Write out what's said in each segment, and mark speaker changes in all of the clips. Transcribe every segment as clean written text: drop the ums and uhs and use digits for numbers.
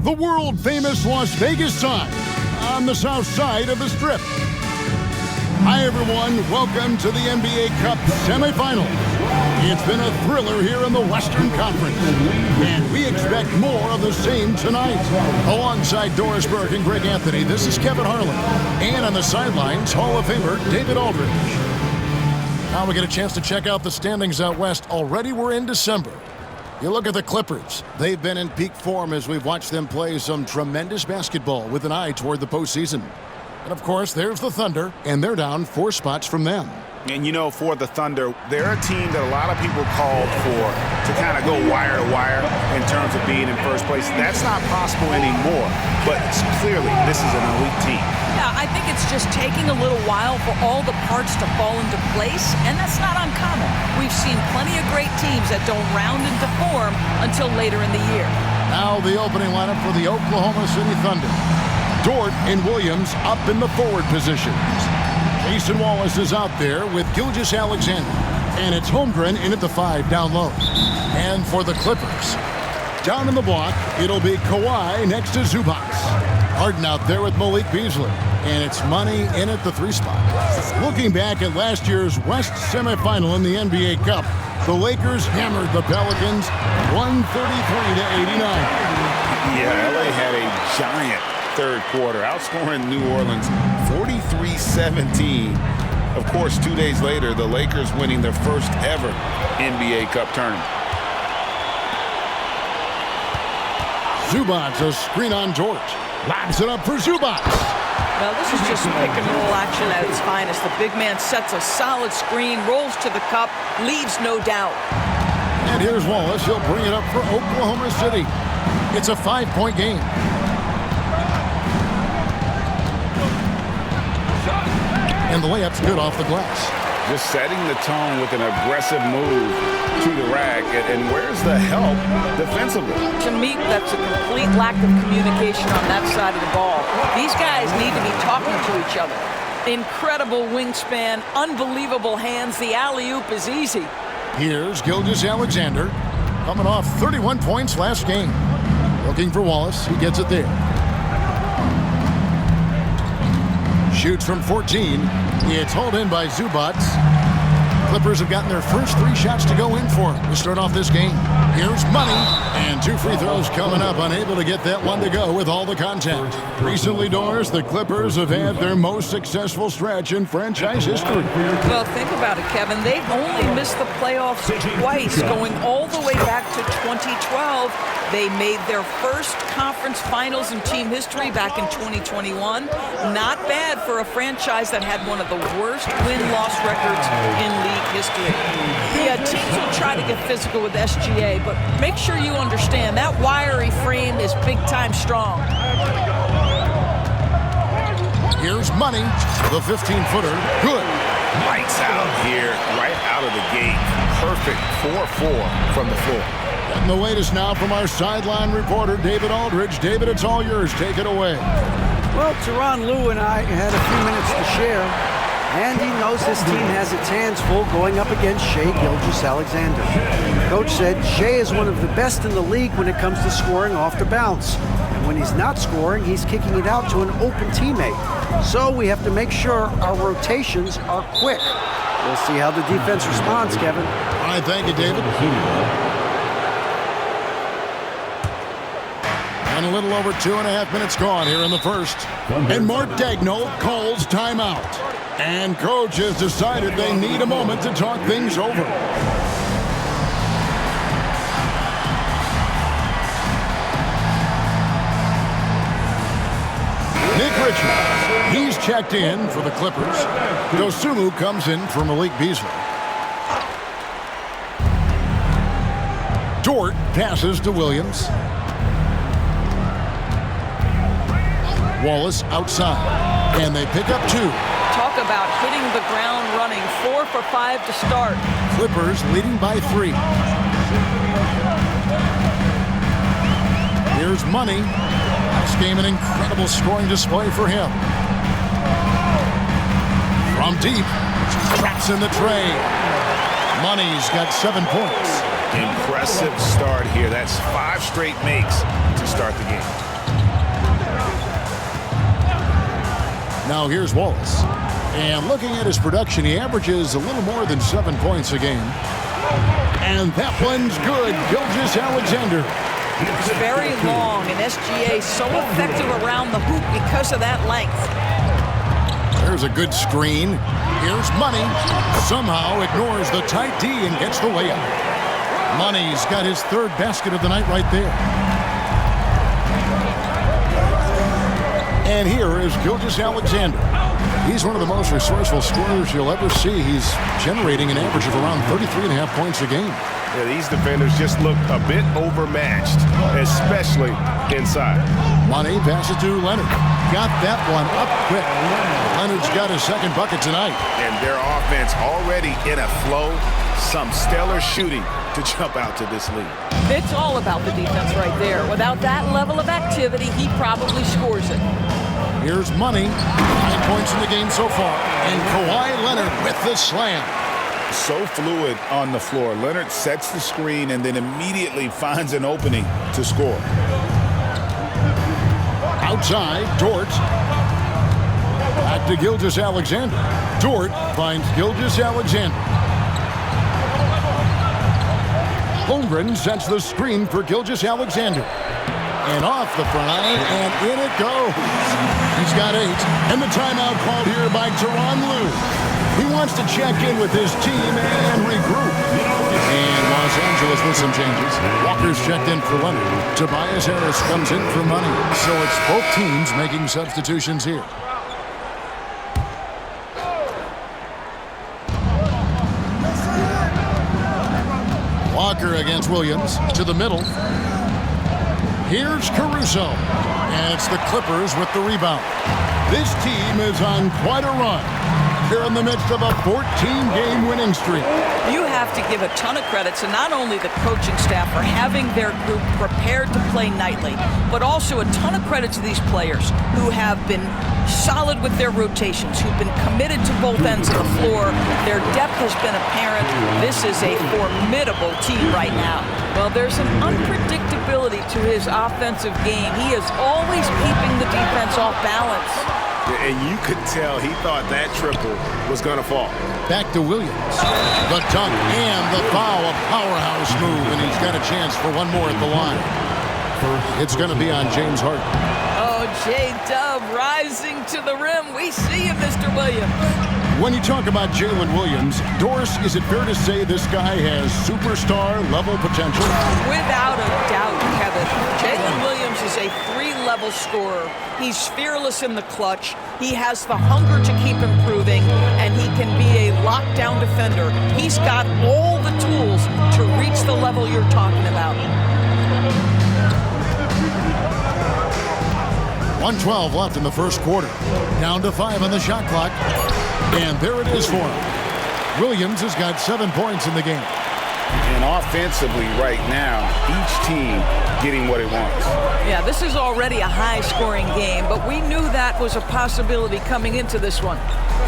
Speaker 1: the world-famous Las Vegas sign on the south side of the Strip. Hi, everyone. Welcome to the NBA Cup semifinals. It's been a thriller here in the Western Conference, and we expect more of the same tonight. Alongside Doris Burke and Greg Anthony, this is Kevin Harlan. And on the sidelines, Hall of Famer David Aldridge. Now we get a chance to check out the standings out west. Already we're in December. You look at the Clippers. They've been in peak form as we've watched them play some tremendous basketball with an eye toward the postseason. And, of course, there's the Thunder, and they're down 4 spots from them.
Speaker 2: And, you know, for the Thunder, they're a team that a lot of people called for to kind of go wire to wire in terms of being in first place. That's not possible anymore, but clearly this is an elite team.
Speaker 3: Yeah, I think it's just taking a little while for all the parts to fall into place, and that's not uncommon. We've seen plenty of great teams that don't round into form until later in the year.
Speaker 1: Now the opening lineup for the Oklahoma City Thunder. Dort and Williams up in the forward positions. Jason Wallace is out there with Gilgeous-Alexander. And it's Holmgren in at the 5 down low. And for the Clippers, down in the block, it'll be Kawhi next to Zubac. Harden out there with Malik Beasley. And it's Money in at the 3 spot. Looking back at last year's West semifinal in the NBA Cup, the Lakers hammered the Pelicans 133-89.
Speaker 2: Yeah, LA had a giant third quarter, outscoring New Orleans 43-17. Of course, 2 days later, the Lakers winning their first ever NBA Cup tournament.
Speaker 1: Zubac, a screen on George. Lobs it up for Zubac.
Speaker 3: Well, this is just pick and roll action at its finest. The big man sets a solid screen, rolls to the cup, leaves no doubt.
Speaker 1: And here's Wallace. He'll bring it up for Oklahoma City. It's a 5-point game. And the layup's good off the glass.
Speaker 2: Just setting the tone with an aggressive move to the rack. And where's the help defensively?
Speaker 3: To me, that's a complete lack of communication on that side of the ball. These guys need to be talking to each other. Incredible wingspan, unbelievable hands. The alley-oop is easy.
Speaker 1: Here's Gilgeous-Alexander, coming off 31 points last game. Looking for Wallace. He gets it there. Shoots from 14. It's hauled in by Zubac. Clippers have gotten their first 3 shots to go in for him to start off this game. Here's Money. And 2 free throws coming up. Unable to get that one to go with all the contact. Recently, Doris, the Clippers have had their most successful stretch in franchise history.
Speaker 3: Well, think about it, Kevin. They've only missed the playoffs twice, going all the way back to 2012. They made their first conference finals in team history back in 2021. Not bad for a franchise that had one of the worst win-loss records in league history. Yeah, teams will try to get physical with SGA, but make sure you understand that wiry frame is big-time strong.
Speaker 1: Here's Money, the 15-footer. Good.
Speaker 2: Lights out here, right out of the gate. Perfect 4-4 from the floor.
Speaker 1: And the latest now from our sideline reporter, David Aldridge. David, it's all yours. Take it away.
Speaker 4: Well, Tyronn Lue and I had a few minutes to share, and he knows his team has its hands full going up against Shai Gilgeous-Alexander. Coach said Shai is one of the best in the league when it comes to scoring off the bounce. And when he's not scoring, he's kicking it out to an open teammate. So we have to make sure our rotations are quick. We'll see how the defense responds, Kevin.
Speaker 1: All right, thank you, David. And a little over 2.5 minutes gone here in the first. And Mark Daigneault calls timeout. And coach has decided they need a moment to talk things over. Nick Richards, he's checked in for the Clippers. Dosunmu comes in for Malik Beasley. Dort passes to Williams. Wallace outside, and they pick up 2.
Speaker 3: Talk about hitting the ground running. 4 for 5 to start.
Speaker 1: Clippers leading by 3. Here's Money. This game an incredible scoring display for him. From deep, traps in the tray. Money's got 7 points.
Speaker 2: Impressive start here. That's 5 straight makes to start the game.
Speaker 1: Now here's Wallace. And looking at his production, he averages a little more than 7 points a game. And that one's good. Gilgeous-Alexander.
Speaker 3: It's very long, and SGA so effective around the hoop because of that length.
Speaker 1: There's a good screen. Here's Money. Somehow ignores the tight D and gets the layup. Money's got his third basket of the night right there. And here is Gilgeous-Alexander. He's one of the most resourceful scorers you'll ever see. He's generating an average of around 33.5 points a game.
Speaker 5: Yeah, these defenders just look a bit overmatched, especially inside.
Speaker 1: Money passes to Leonard. Got that one up quick. Leonard's got his second bucket tonight.
Speaker 2: And their offense already in a flow. Some stellar shooting to jump out to this lead.
Speaker 3: It's all about the defense right there. Without that level of activity, he probably scores it.
Speaker 1: Here's Money. 9 points in the game so far. And Kawhi Leonard with the slam.
Speaker 2: So fluid on the floor. Leonard sets the screen and then immediately finds an opening to score.
Speaker 1: Outside, Dort. Back to Gilgeous-Alexander. Dort finds Gilgeous-Alexander. Holmgren sets the screen for Gilgeous-Alexander. And off the front line, and in it goes. He's got 8. And the timeout called here by Tyronn Lue. He wants to check in with his team and regroup. And Los Angeles with some changes. Walker's checked in for Leonard. Tobias Harris comes in for Money. So it's both teams making substitutions here. Walker against Williams to the middle. Here's Caruso. And it's the Clippers with the rebound. This team is on quite a run. They're in the midst of a 14-game winning streak.
Speaker 3: You have to give a ton of credit to not only the coaching staff for having their group prepared to play nightly, but also a ton of credit to these players who have been solid with their rotations, who've been committed to both ends of the floor. Their depth has been apparent. This is a formidable team right now. Well, there's an unpredictability to his offensive game. He is always keeping the defense off balance.
Speaker 5: And you could tell he thought that triple was going to fall.
Speaker 1: Back to Williams. The dunk and the foul, a powerhouse move, and he's got a chance for one more at the line. It's going to be on James Harden.
Speaker 3: Oh, J-Dub rising to the rim. We see you, Mr. Williams.
Speaker 1: When you talk about Jalen Williams, Doris, is it fair to say this guy has superstar-level potential?
Speaker 3: Without a doubt, Kevin. Jalen Williams is a three-level scorer. He's fearless in the clutch. He has the hunger to keep improving, and he can be a lockdown defender. He's got all the tools to reach the level you're talking about.
Speaker 1: 1:12 left in the first quarter. Down to 5 on the shot clock. And there it is for him. Williams has got 7 points in the game.
Speaker 2: And offensively right now, each team getting what it wants.
Speaker 3: Yeah, this is already a high-scoring game, but we knew that was a possibility coming into this one.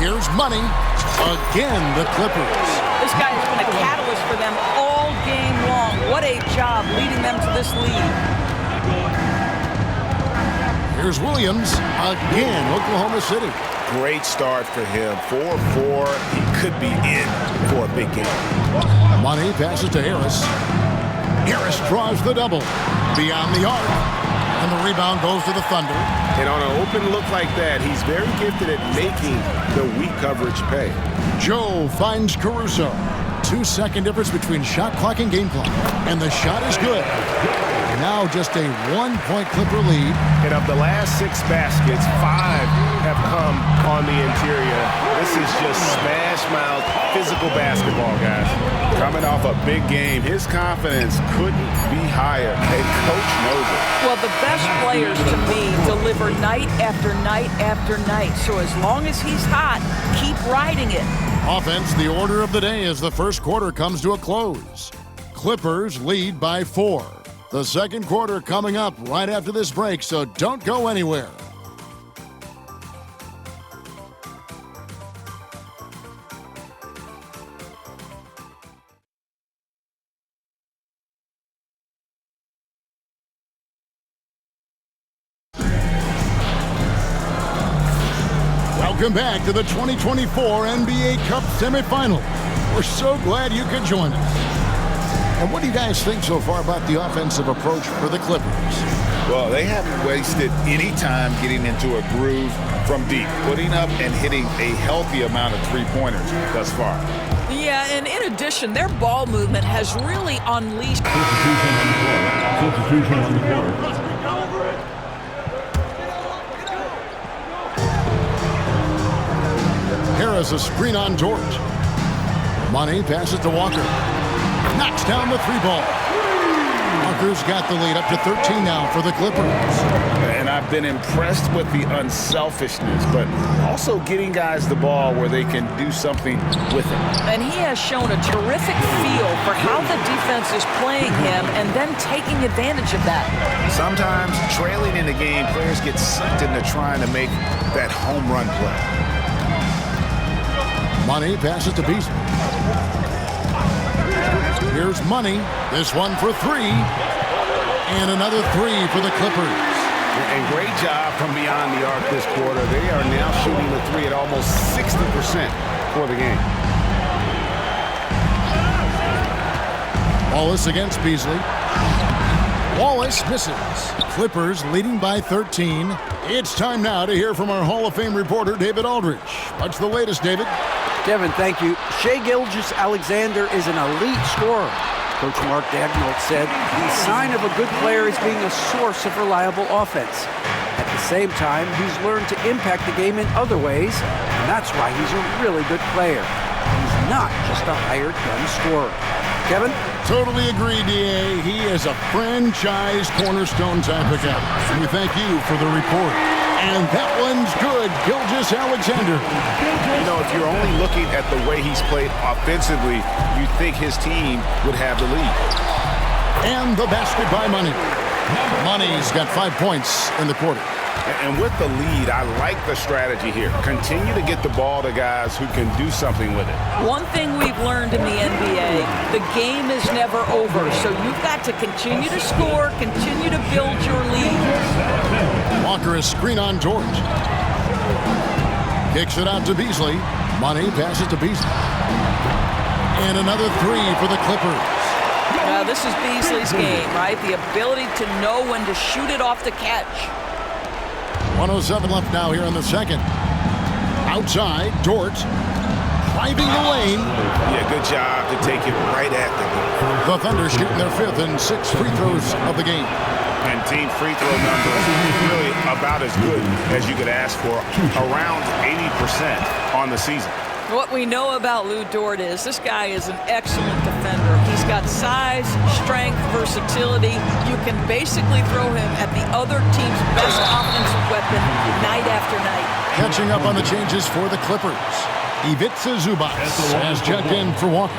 Speaker 1: Here's Money. Again, the Clippers.
Speaker 3: This guy has been a catalyst for them all game long. What a job leading them to this lead.
Speaker 1: Here's Williams. Again, Oklahoma City.
Speaker 2: Great start for him. 4-4. He could be in for a big game.
Speaker 1: Money passes to Harris. Harris draws the double. Beyond the arc. And the rebound goes to the Thunder.
Speaker 5: And on an open look like that, he's very gifted at making the weak coverage pay.
Speaker 1: Joe finds Caruso. 2-second difference between shot clock and game clock. And the shot is good. Now just a 1-point Clipper lead.
Speaker 5: And of the last 6 baskets, 5 have come on the interior. This is just smash-mouth physical basketball, guys.
Speaker 2: Coming off a big game, his confidence couldn't be higher. A coach knows it.
Speaker 3: Well, the best players to me deliver night after night after night. So as long as he's hot, keep riding it.
Speaker 1: Offense, the order of the day as the first quarter comes to a close. Clippers lead by 4. The second quarter coming up right after this break, so don't go anywhere. Welcome back to the 2024 NBA Cup semifinal. We're so glad you could join us. And what do you guys think so far about the offensive approach for the Clippers?
Speaker 2: Well, they haven't wasted any time getting into a groove from deep, putting up and hitting a healthy amount of three-pointers thus far.
Speaker 3: Yeah, and in addition, their ball movement has really unleashed.
Speaker 1: Substitution on the court. Harris a screen on George. Money passes to Walker. Knocks down the three ball. Walker's got the lead up to 13 now for the Clippers.
Speaker 2: And I've been impressed with the unselfishness, but also getting guys the ball where they can do something with it.
Speaker 3: And he has shown a terrific feel for how the defense is playing him and then taking advantage of that. Sometimes
Speaker 2: Trailing in the game, players get sucked into trying to make that home run play.
Speaker 1: Money passes to Beasley. Here's Money. This one for three. And another three for the Clippers.
Speaker 5: And great job from beyond the arc this quarter. They are now shooting the three at almost 60% for the game.
Speaker 1: Wallace against Beasley. Wallace misses. Clippers leading by 13. It's time now to hear from our Hall of Fame reporter, David Aldridge. What's the latest, David?
Speaker 4: Kevin, thank you. Shai Alexander is an elite scorer. Coach Mark Daigneault said the sign of a good player is being a source of reliable offense. At the same time, he's learned to impact the game in other ways, and that's why he's a really good player. He's not just a hired gun scorer. Kevin?
Speaker 1: Totally agree, D.A. He is a franchise cornerstone type of guy. And we thank you for the report. And that one's good, Alexander.
Speaker 2: You know, if you're only looking at the way he's played offensively, you'd think his team would have the lead.
Speaker 1: And the basket by Money. Money's got 5 points in the quarter.
Speaker 2: And with the lead, I like the strategy here. Continue to get the ball to guys who can do something with it.
Speaker 3: One thing we've learned in the NBA, the game is never over. So you've got to continue to score, continue to build your lead.
Speaker 1: Walker is screen on George. Kicks it out to Beasley. Money passes to Beasley. And another three for the Clippers.
Speaker 3: Now this is Beasley's game, right? The ability to know when to shoot it off the catch.
Speaker 1: 1:07 left now here in the second. Outside, Dort driving the lane.
Speaker 2: Yeah, good job to take it right at the goal.
Speaker 1: The Thunder shooting their fifth and sixth free throws of the game.
Speaker 2: And team free throw numbers really about as good as you could ask for, around 80% on the season.
Speaker 3: What we know about Lou Dort is this guy is an excellent defender. He's got size, strength, versatility. You can basically throw him at the other team's best offensive weapon night after night.
Speaker 1: Catching up on the changes for the Clippers. Ivica Zubac has checked in for Walker.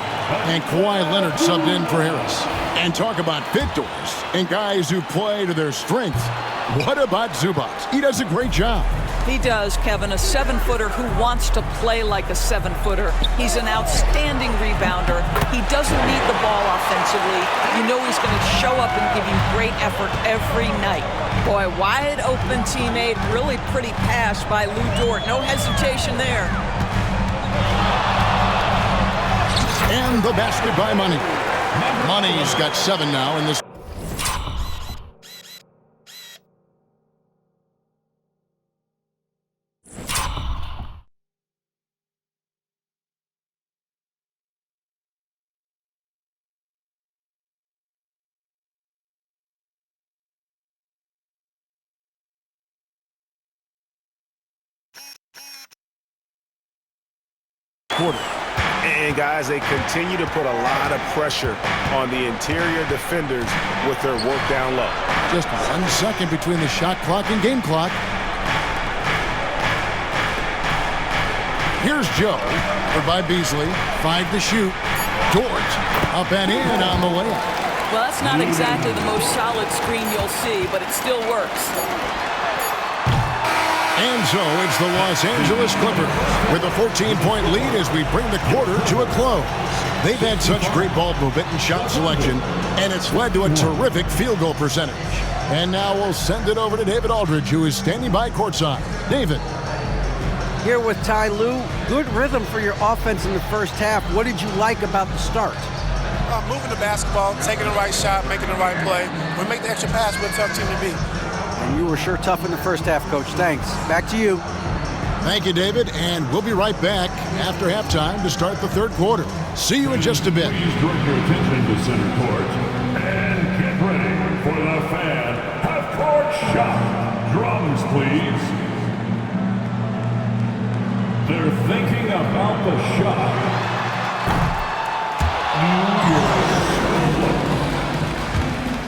Speaker 1: And Kawhi Leonard subbed in for Harris. And talk about victors and guys who play to their strengths. What about Zubac? He does a great job.
Speaker 3: He does, Kevin, a 7-footer who wants to play like a 7-footer. He's an outstanding rebounder. He doesn't need the ball offensively. You know he's going to show up and give you great effort every night. Boy, wide open teammate, really pretty pass by Lou Dort. No hesitation there.
Speaker 1: And the basket by Money. Money's got 7 now in this. Quarter.
Speaker 5: And guys, they continue to put a lot of pressure on the interior defenders with their work down low.
Speaker 1: Just 1 second between the shot clock and game clock. Here's Joe, or by Beasley, 5 to shoot. Dort up and in on the layup.
Speaker 3: Well, that's not exactly the most solid screen you'll see, but it still works.
Speaker 1: And so it's the Los Angeles Clippers with a 14-point lead as we bring the quarter to a close. They've had such great ball movement and shot selection, and it's led to a terrific field goal percentage. And now we'll send it over to David Aldridge, who is standing by courtside. David.
Speaker 4: Here with Ty Lue, good rhythm for your offense in the first half. What did you like about the start?
Speaker 6: Moving the basketball, taking the right shot, making the right play. When we make the extra pass, we're a tough team to beat.
Speaker 4: And you were sure tough in the first half, Coach. Thanks. Back to you.
Speaker 1: Thank you, David, and we'll be right back after halftime to start the third quarter. See you in just a bit.
Speaker 7: Please direct your attention to center court and get ready for the fan half-court shot. Drums, please. They're thinking about the shot.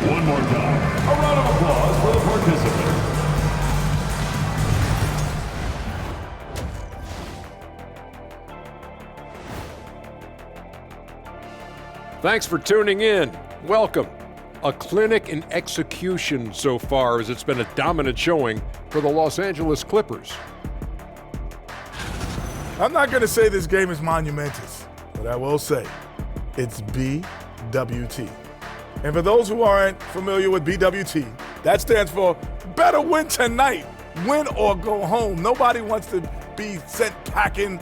Speaker 7: One more time. A round of applause for the participant.
Speaker 8: Thanks for tuning in. Welcome. A clinic in execution so far, as it's been a dominant showing for the Los Angeles Clippers.
Speaker 9: I'm not going to say this game is monumentous, but I will say it's BWT. And for those who aren't familiar with BWT, that stands for better win tonight, win or go home. Nobody wants to be sent packing.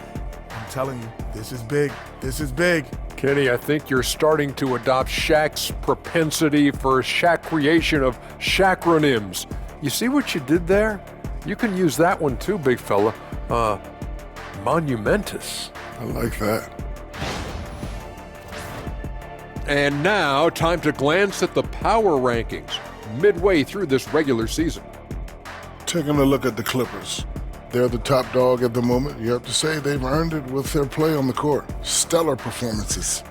Speaker 9: I'm telling you, this is big. This is big.
Speaker 8: Kenny, I think you're starting to adopt Shaq's propensity for Shaq creation of Shaqronyms. You see what you did there? You can use that one too, big fella. Monumentous.
Speaker 9: I like that.
Speaker 8: And now, time to glance at the power rankings midway through this regular season.
Speaker 10: Taking a look at the Clippers. They're the top dog at the moment. You have to say they've earned it with their play on the court. Stellar performances.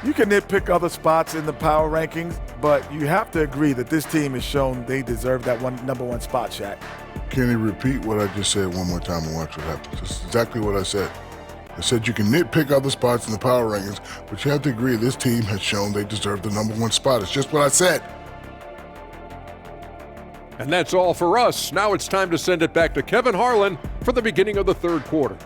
Speaker 9: You can nitpick other spots in the power rankings, but you have to agree that this team has shown they deserve that number one spot, Shaq.
Speaker 10: Can you repeat what I just said one more time and watch what happens? That's exactly what I said. I said you can nitpick other spots in the power rankings, but you have to agree this team has shown they deserve the number one spot. It's just what I said.
Speaker 8: And that's all for us. Now it's time to send it back to Kevin Harlan for the beginning of the third quarter.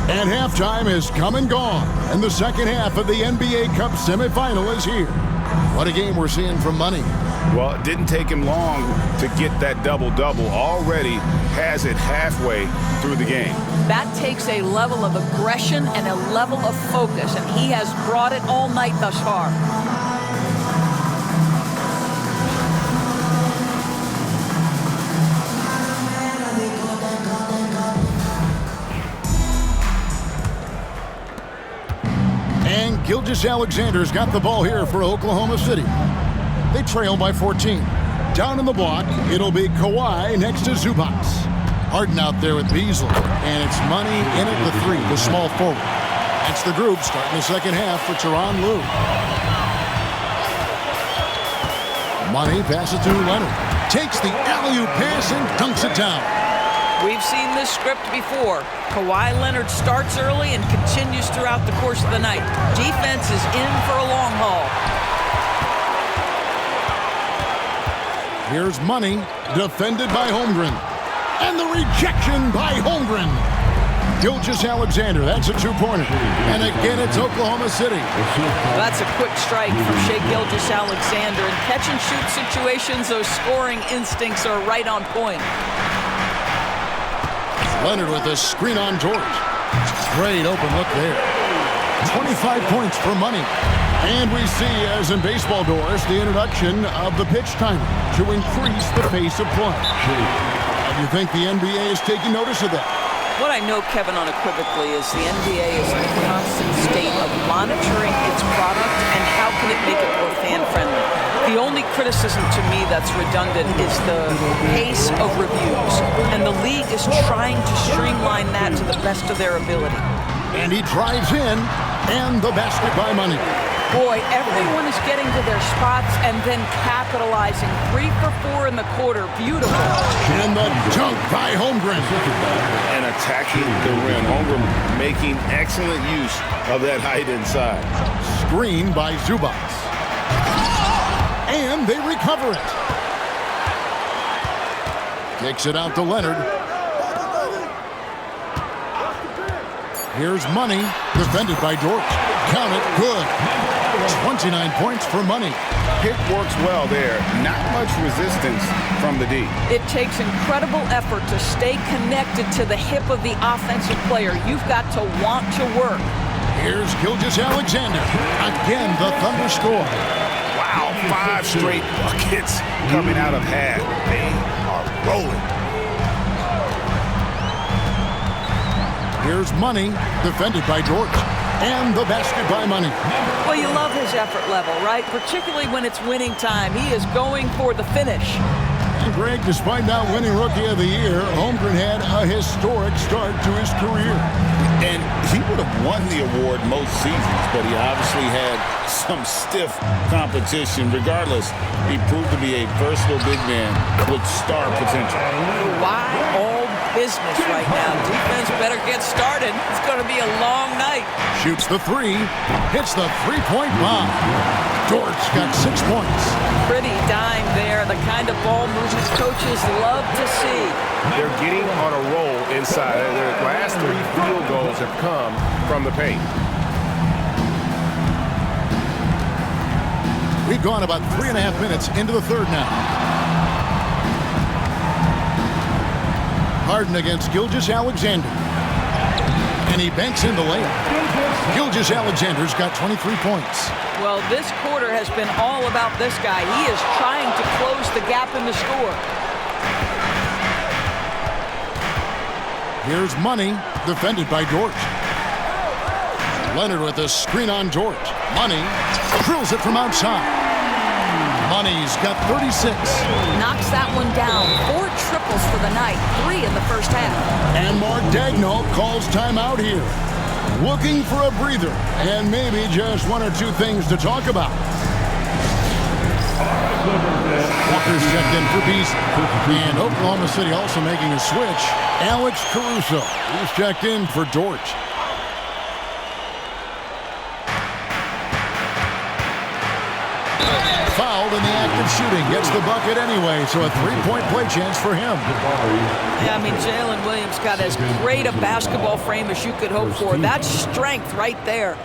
Speaker 1: And halftime has come and gone, and the second half of the NBA Cup semifinal is here. What a game we're seeing from Money.
Speaker 2: Well, it didn't take him long to get that double-double. Already has it halfway through the game.
Speaker 3: That takes a level of aggression and a level of focus, and he has brought it all night thus far.
Speaker 1: And Gilgeous-Alexander's got the ball here for Oklahoma City. They trail by 14. Down in the block, it'll be Kawhi next to Zubac. Harden out there with Beasley, and it's Money in at the three, the small forward. That's the group starting the second half for Tyronn Lue. Money passes to Leonard. Takes the alley-oop pass and dunks it down.
Speaker 3: We've seen this script before. Kawhi Leonard starts early and continues throughout the course of the night. Defense is in for a long haul.
Speaker 1: Here's Money, defended by Holmgren. And the rejection by Holmgren. Gilgeous-Alexander, that's a two-pointer. And again, it's Oklahoma City.
Speaker 3: That's a quick strike from Shai Gilgeous-Alexander. In catch-and-shoot situations, those scoring instincts are right on point.
Speaker 1: Leonard with a screen on George. Great open look there. 25 points for Money. And we see, as in baseball doors, the introduction of the pitch timer to increase the pace of play. Do you think the NBA is taking notice of that?
Speaker 3: What I know, Kevin, unequivocally, is the NBA is in a constant state of monitoring its product and how can it make it more fan-friendly. The only criticism to me that's redundant is the pace of reviews, and the league is trying to streamline that to the best of their ability.
Speaker 1: And he drives in, and the basket by Money.
Speaker 3: Boy, everyone is getting to their spots and then capitalizing. 3 for 4 in the quarter. Beautiful.
Speaker 1: And the dunk by Holmgren.
Speaker 2: And attacking the rim. Holmgren making excellent use of that height inside.
Speaker 1: Screen by Zubac. And they recover it. Kicks it out to Leonard. Here's Money, defended by Dort. Count it, good. 29 points for Money.
Speaker 2: Pick works well there. Not much resistance from the D.
Speaker 3: It takes incredible effort to stay connected to the hip of the offensive player. You've got to want to work.
Speaker 1: Here's Gilgeous-Alexander. Again, the Thunder score.
Speaker 2: Wow, 5 straight buckets coming out of half. They are rolling.
Speaker 1: Here's Money, defended by Dort. And the basket by Money.
Speaker 3: Well, you love his effort level, right? Particularly when it's winning time. He is going for the finish.
Speaker 1: And Greg, despite not winning Rookie of the Year, Holmgren had a historic start to his career.
Speaker 2: And he would have won the award most seasons, but he obviously had some stiff competition. Regardless, he proved to be a versatile big man with star potential.
Speaker 3: Why all business right now? Defense better get started. It's going to be a long night.
Speaker 1: Shoots the three, hits the three-point bomb. Dort's got 6 points.
Speaker 3: Pretty dime there, the kind of ball movements coaches love to see.
Speaker 5: They're getting on a roll inside. Their last 3 field goals have come from the paint.
Speaker 1: We've gone about 3.5 minutes into the third now. Harden against Gilgeous-Alexander. And he banks in the layup. Gilgeous-Alexander's got 23 points.
Speaker 3: Well, this quarter has been all about this guy. He is trying to close the gap in the score.
Speaker 1: Here's Money, defended by Dort. Leonard with a screen on Dort. Money drills it from outside. Money's got 36.
Speaker 3: Knocks that one down. 4 triples for the night. 3 in the first half.
Speaker 1: And Mark Daigneault calls timeout here. Looking for a breather and maybe just 1 or 2 things to talk about. Walker's checked in for Beasley. And Oklahoma City also making a switch. Alex Caruso is checked in for Dort. Fouled in the act of shooting. Gets the bucket anyway, so a 3-point play chance for him.
Speaker 3: Yeah, I mean, Jalen Williams got as great a basketball frame as you could hope for. That's strength right there.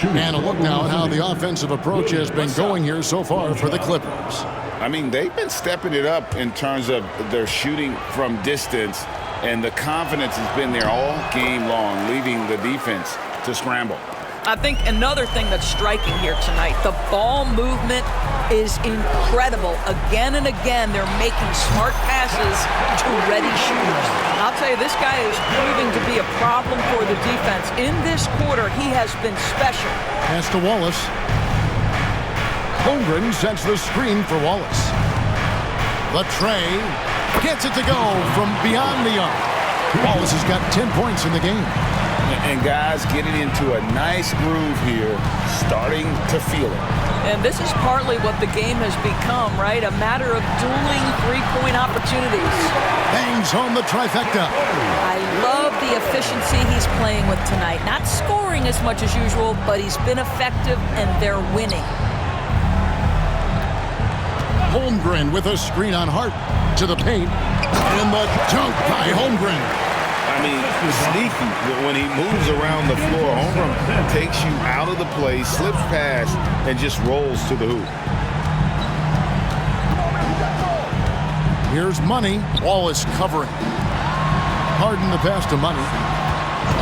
Speaker 1: And a look now at how the offensive approach has been going here so far for the Clippers.
Speaker 2: I mean, they've been stepping it up in terms of their shooting from distance, and the confidence has been there all game long, leaving the defense to scramble.
Speaker 3: I think another thing that's striking here tonight, the ball movement is incredible. Again and again, they're making smart passes to ready shooters. And I'll tell you, this guy is proving to be a problem for the defense. In this quarter, he has been special.
Speaker 1: Pass to Wallace. Holmgren sets the screen for Wallace. The tray gets it to go from beyond the arc. Wallace has got 10 points in the game.
Speaker 2: And guys getting into a nice groove here, starting to feel it.
Speaker 3: And this is partly what the game has become, right? A matter of dueling three-point opportunities.
Speaker 1: Bangs home the trifecta.
Speaker 3: I love the efficiency he's playing with tonight. Not scoring as much as usual, but he's been effective and they're winning.
Speaker 1: Holmgren with a screen on Hart to the paint. And the dunk by Holmgren.
Speaker 2: I mean, sneaky. When he moves around the floor, Holmgren takes you out of the play, slips past, and just rolls to the hoop.
Speaker 1: Here's Money. Wallace covering. Harden the pass to Money.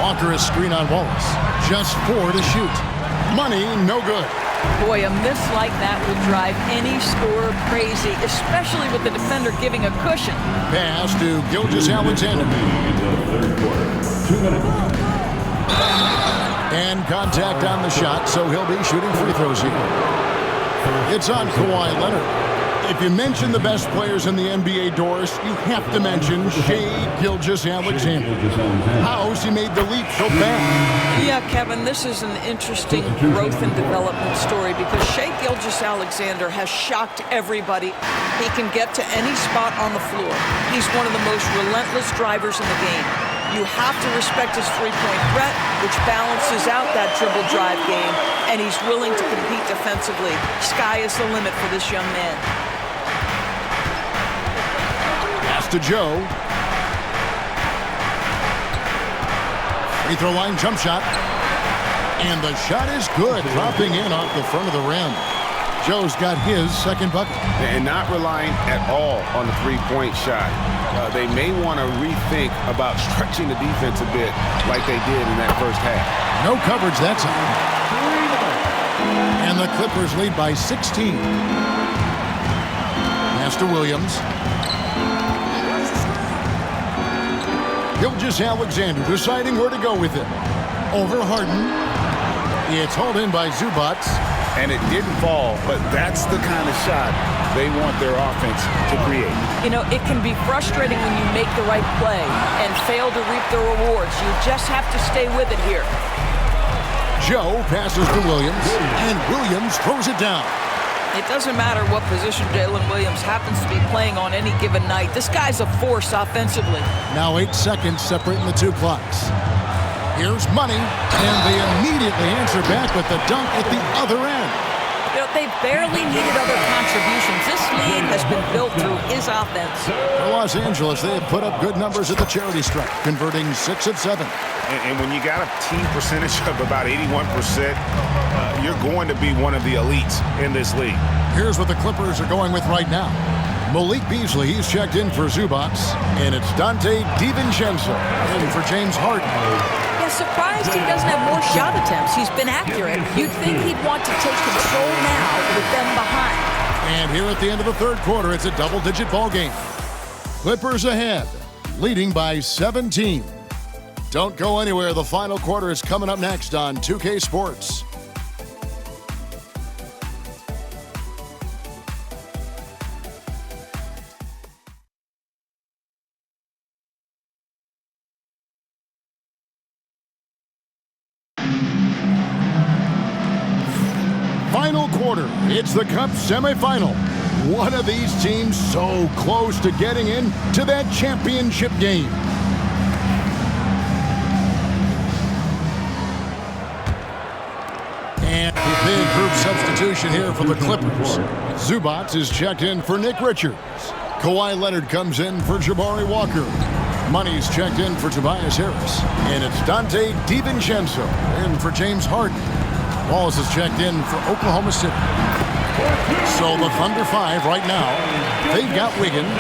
Speaker 1: Walker a screen on Wallace. Just 4 to shoot. Money, no good.
Speaker 3: Boy, a miss like that will drive any scorer crazy, especially with the defender giving a cushion.
Speaker 1: Pass to Gilgeous-Alexander. And contact on the shot, so he'll be shooting free throws here. It's on Kawhi Leonard. If you mention the best players in the NBA, Doris, you have to mention Shai Gilgeous-Alexander. How's he made the leap so fast?
Speaker 3: Yeah, Kevin, this is an interesting growth and development story because Shai Gilgeous-Alexander has shocked everybody. He can get to any spot on the floor. He's one of the most relentless drivers in the game. You have to respect his three-point threat, which balances out that dribble drive game, and he's willing to compete defensively. Sky is the limit for this young man.
Speaker 1: Pass to Joe. Free throw line jump shot. And the shot is good, dropping in off the front of the rim. Joe's got his second bucket.
Speaker 2: And not relying at all on the three-point shot. They may want to rethink about stretching the defense a bit like they did in that first half.
Speaker 1: No coverage that time. And the Clippers lead by 16. Pass to Williams. Gilgeous-Alexander deciding where to go with it. Over Harden. It's hauled in by Zubac.
Speaker 2: And it didn't fall, but that's the kind of shot they want their offense to create.
Speaker 3: You know, it can be frustrating when you make the right play and fail to reap the rewards. You just have to stay with it here.
Speaker 1: Joe passes to Williams, and Williams throws it down.
Speaker 3: It doesn't matter what position Jalen Williams happens to be playing on any given night. This guy's a force offensively.
Speaker 1: Now 8 seconds separating the two clocks. Here's Money, and they immediately answer back with the dunk at the other end.
Speaker 3: You know, they barely needed other contributions. This lead has been built through his offense.
Speaker 1: For Los Angeles, they have put up good numbers at the charity stripe, converting 6 of 7.
Speaker 2: And when you got a team percentage of about 81%, you're going to be one of the elites in this league.
Speaker 1: Here's what the Clippers are going with right now. Malik Beasley, he's checked in for Zubac, and it's Dante DiVincenzo in for James Harden.
Speaker 3: Surprised he doesn't have more shot attempts. He's been accurate. You'd think he'd want to take control now with them behind.
Speaker 1: And here at the end of the third quarter, it's a double-digit ball game. Clippers ahead, leading by 17. Don't go anywhere. The final quarter is coming up next on 2K Sports. Final quarter, it's the Cup semifinal. One of these teams so close to getting into that championship game. And a big group substitution here for the Clippers. Zubac is checked in for Nick Richards. Kawhi Leonard comes in for Jabari Walker. Money's checked in for Tobias Harris. And it's Dante DiVincenzo in for James Harden. Wallace is checked in for Oklahoma City. So the Thunder 5 right now. They've got Wiggins.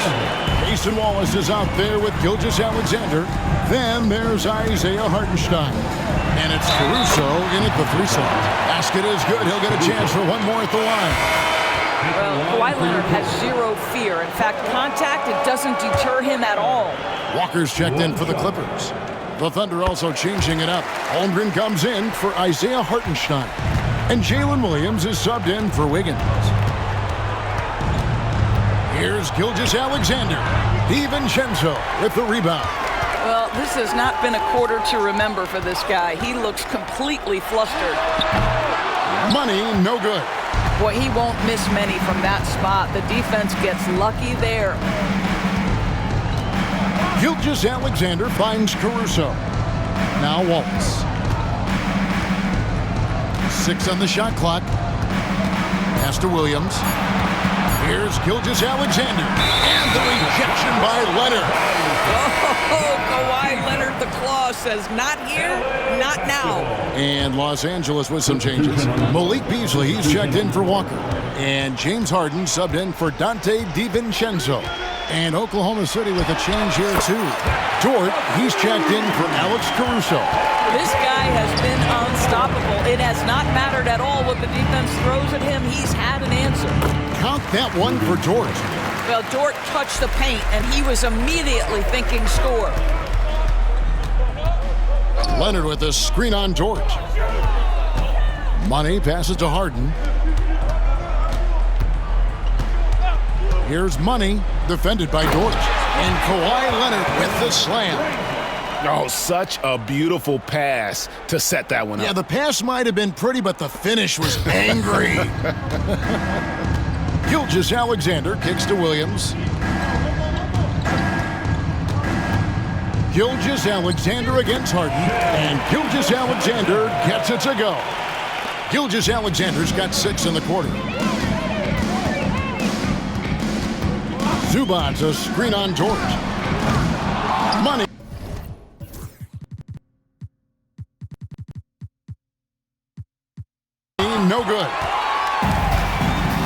Speaker 1: Mason Wallace is out there with Gilgeous-Alexander. Then there's Isaiah Hartenstein. And it's Caruso in at the 3 slot. Basket is good. He'll get a chance for one more at the line.
Speaker 3: Well, Kawhi Leonard has zero fear. In fact, contact, it doesn't deter him at all.
Speaker 1: Walker's checked in for the Clippers. The Thunder also changing it up. Holmgren comes in for Isaiah Hartenstein. And Jalen Williams is subbed in for Wiggins. Here's Gilgeous-Alexander. DiVincenzo with the rebound.
Speaker 3: Well, this has not been a quarter to remember for this guy. He looks completely flustered.
Speaker 1: Money, no good.
Speaker 3: Boy, he won't miss many from that spot. The defense gets lucky there.
Speaker 1: Gilgeous-Alexander finds Caruso. Now Wallace. 6 on the shot clock. Pass to Williams. Here's Gilgeous-Alexander. And the rejection by Leonard.
Speaker 3: Oh, Kawhi Leonard, the claw says, not here, not now.
Speaker 1: And Los Angeles with some changes. Malik Beasley, he's checked in for Walker. And James Harden subbed in for Dante DiVincenzo. And Oklahoma City with a change here, too. Dort, he's checked in for Alex Caruso.
Speaker 3: This guy has been unstoppable. It has not mattered at all what the defense throws at him. He's had an answer.
Speaker 1: Count that one for Dort.
Speaker 3: Well, Dort touched the paint, and he was immediately thinking score.
Speaker 1: Leonard with a screen on Dort. Money passes to Harden. Here's Money, defended by Dort. And Kawhi Leonard with the slam.
Speaker 2: Oh, such a beautiful pass to set that one up.
Speaker 1: Yeah, the pass might have been pretty, but the finish was angry. Gilgeous-Alexander kicks to Williams. Gilgeous-Alexander against Harden. And Gilgeous-Alexander gets it to go. Gilgeous-Alexander's got 6 in the quarter. Zubac's a screen on Dort. Money. no good.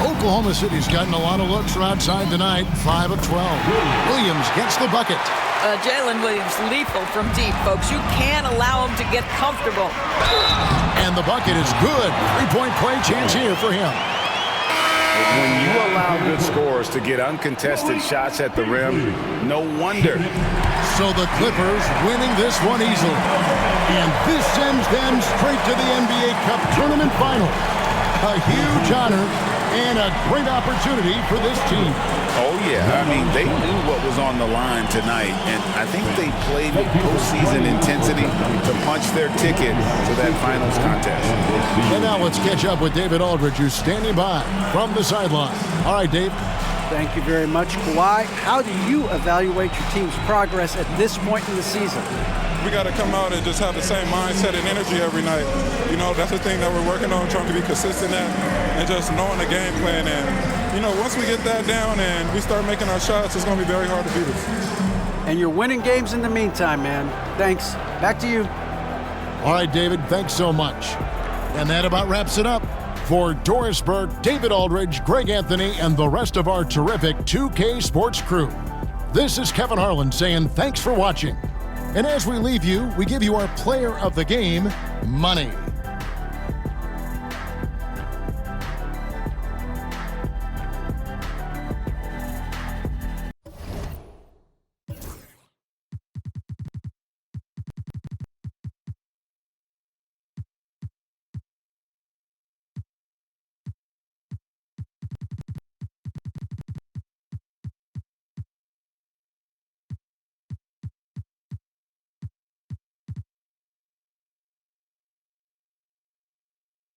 Speaker 1: Oklahoma City's gotten a lot of looks from outside tonight, 5 of 12. Williams gets the bucket.
Speaker 3: Jalen Williams, lethal from deep, folks. You can't allow him to get comfortable.
Speaker 1: And the bucket is good. Three-point play chance here for him.
Speaker 2: When you allow good scorers to get uncontested shots at the rim, no wonder.
Speaker 1: So the Clippers winning this one easily. And this sends them straight to the NBA Cup Tournament Final. A huge honor and a great opportunity for this team.
Speaker 2: Oh, yeah. I mean, they knew what was on the line tonight, and I think they played with postseason intensity to punch their ticket to that finals contest.
Speaker 1: And now let's catch up with David Aldridge, who's standing by from the sideline. All right, Dave.
Speaker 4: Thank you very much, Kawhi. How do you evaluate your team's progress at this point in the season?
Speaker 11: We got to come out and just have the same mindset and energy every night. You know, that's the thing that we're working on, trying to be consistent at, and just knowing the game plan. And, you know, once we get that down and we start making our shots, it's going to be very hard to beat us.
Speaker 4: And you're winning games in the meantime, man. Thanks. Back to you.
Speaker 1: All right, David, thanks so much. And that about wraps it up. For Doris Burke, David Aldridge, Greg Anthony, and the rest of our terrific 2K Sports crew, this is Kevin Harlan saying thanks for watching. And as we leave you, we give you our player of the game money.